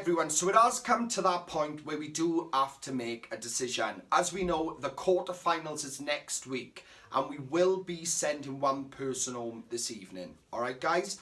everyone, so it has come to that point where we do have to make a decision. As we know, the quarterfinals is next week, and we will be sending one person home this evening. All right, guys?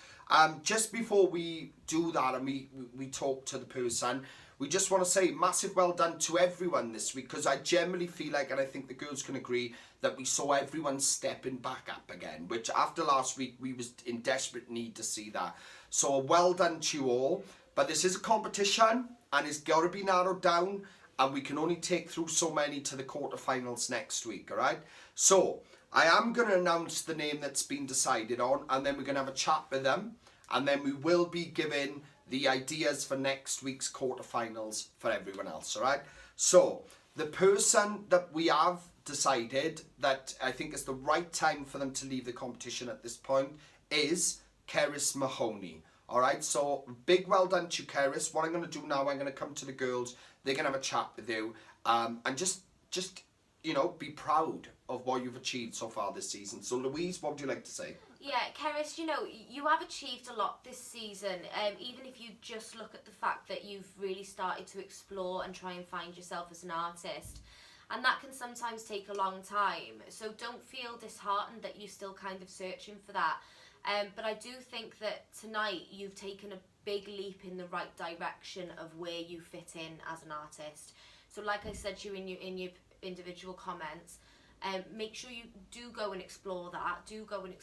Just before we do that and we talk to the person, we just want to say massive well done to everyone this week, because I generally feel like, and I think the girls can agree, that we saw everyone stepping back up again, which after last week we was in desperate need to see that. So well done to you all. But this is a competition and it's got to be narrowed down, and we can only take through so many to the quarterfinals next week, all right? So I am going to announce the name that's been decided on, and then we're going to have a chat with them, and then we will be giving the ideas for next week's quarterfinals for everyone else, all right? So the person that we have decided that I think is the right time for them to leave the competition at this point is Keris Mahoney. All right, so big well done to you, Keris. What I'm going to do now, I'm going to come to the girls. They're going to have a chat with you, and just you know, be proud of what you've achieved so far this season. So Louise, what would you like to say? Yeah, Keris, you know, you have achieved a lot this season, even if you just look at the fact that you've really started to explore and try and find yourself as an artist. And that can sometimes take a long time. So don't feel disheartened that you're still kind of searching for that. But I do think that tonight you've taken a big leap in the right direction of where you fit in as an artist. So like I said to you in your individual comments, make sure you do go and explore that. Do go and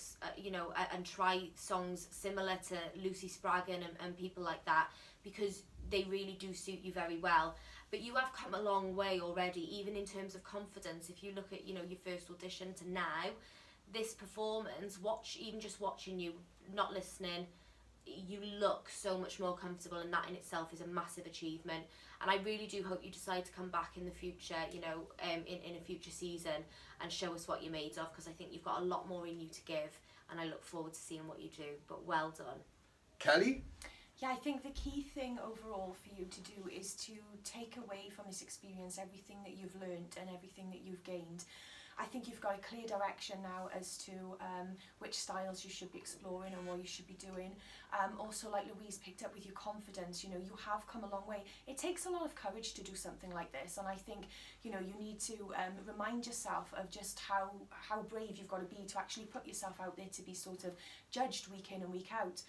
and try songs similar to Lucy Spraggan and people like that, because they really do suit you very well. But you have come a long way already, even in terms of confidence. If you look at your first audition to now, this performance, even just watching you, not listening, you look so much more comfortable, and that in itself is a massive achievement. And I really do hope you decide to come back in the future, in a future season, and show us what you're made of, because I think you've got a lot more in you to give, and I look forward to seeing what you do. But well done. Kelly? Yeah, I think the key thing overall for you to do is to take away from this experience everything that you've learned and everything that you've gained. I think you've got a clear direction now as to which styles you should be exploring and what you should be doing. Also, like Louise picked up with your confidence, you have come a long way. It takes a lot of courage to do something like this, and I think, you need to remind yourself of just how brave you've got to be to actually put yourself out there to be sort of judged week in and week out.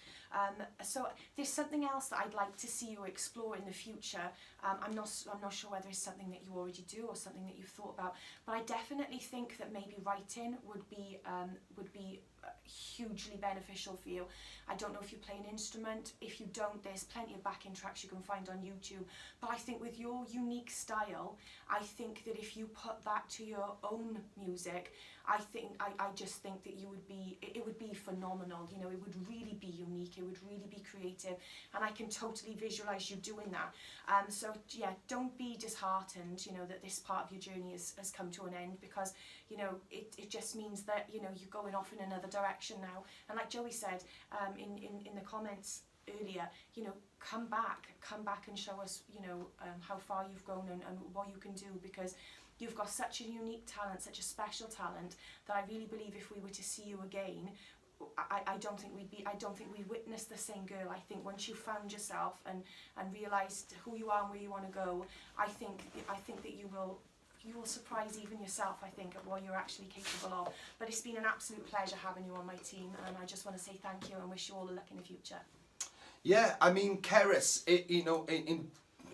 So there's something else that I'd like to see you explore in the future. I'm not sure whether it's something that you already do or something that you've thought about, but I definitely think that maybe writing would be hugely beneficial for you. I don't know if you play an instrument. If you don't, there's plenty of backing tracks you can find on YouTube. But I think with your unique style, I think that if you put that to your own music, I just think that it would be phenomenal. It would really be unique. It would really be creative, and I can totally visualize you doing that. So yeah, don't be disheartened, that this part of your journey has come to an end, because it just means that you're going off in another direction now. And like Joey said in the comments earlier, come back and show us how far you've grown and what you can do, because you've got such a unique talent, such a special talent, that I really believe if we were to see you again, I don't think we'd witness the same girl. I think once you found yourself and realised who you are and where you want to go, I think that you will surprise even yourself, I think, at what you're actually capable of. But it's been an absolute pleasure having you on my team, and I just want to say thank you and wish you all the luck in the future. Yeah, I mean, Keris,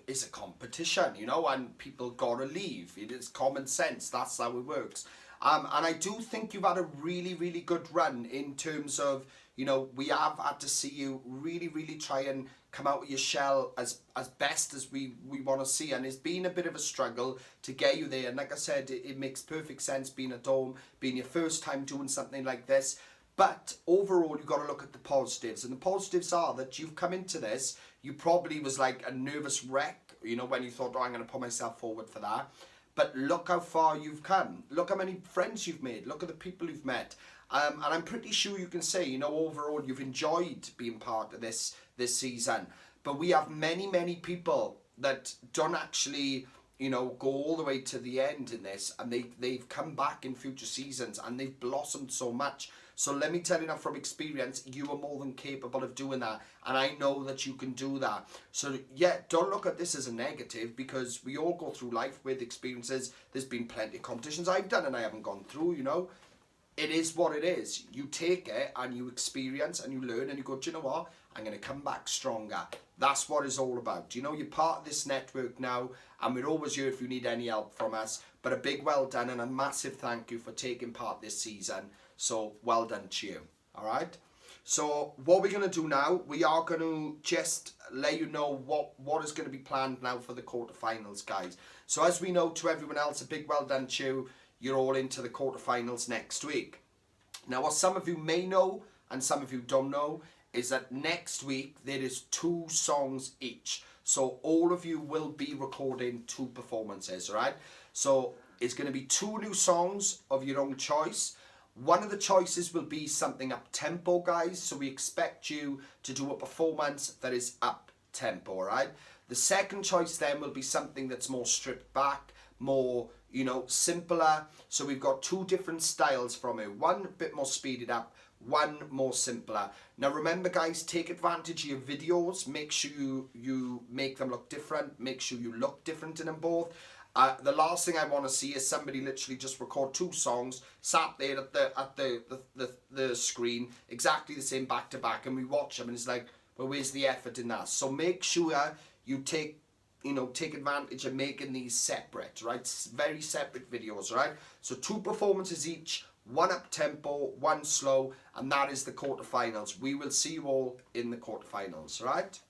it's a competition, and people gotta leave. It is common sense. That's how it works. And I do think you've had a really, really good run in terms of, we have had to see you really, really try and come out of your shell as best as we want to see. And it's been a bit of a struggle to get you there. And like I said, it makes perfect sense being at home, being your first time doing something like this. But overall, you've got to look at the positives. And the positives are that you've come into this, you probably was like a nervous wreck, when you thought, I'm going to put myself forward for that. But look how far you've come. Look how many friends you've made. Look at the people you've met. And I'm pretty sure you can say, overall you've enjoyed being part of this season. But we have many, many people that don't actually, you know, go all the way to the end in this, and they've come back in future seasons and they've blossomed so much. So let me tell you now from experience, you are more than capable of doing that, and I know that you can do that. So yeah, don't look at this as a negative, because we all go through life with experiences. There's been plenty of competitions I've done and I haven't gone through, you know. It is what it is. You take it and you experience and you learn and you go, do you know what? I'm going to come back stronger. That's what it's all about. You know, you're part of this network now, and we're always here if you need any help from us. But a big well done and a massive thank you for taking part this season. So well done to you. All right. So what we're going to do now, we are going to just let you know what is going to be planned now for the quarterfinals, guys. So as we know, to everyone else, a big well done to you. You're all into the quarterfinals next week. Now, what some of you may know and some of you don't know is that next week there is 2 songs each. So all of you will be recording 2 performances, right? So it's going to be 2 new songs of your own choice. One of the choices will be something up-tempo, guys. So we expect you to do a performance that is up-tempo, right? The second choice then will be something that's more stripped back, more, you know, simpler. So we've got 2 different styles from it. One a bit more speeded up, one more simpler. Now remember, guys, take advantage of your videos. Make sure you make them look different. Make sure you look different in them both. The last thing I want to see is somebody literally just record 2 songs, sat there at the screen, exactly the same back to back, and we watch them and it's like, well, where's the effort in that? So make sure you take advantage of making these separate, right? Very separate videos, right? So 2 performances each, 1 up tempo, 1 slow, and that is the quarterfinals. We will see you all in the quarterfinals, right?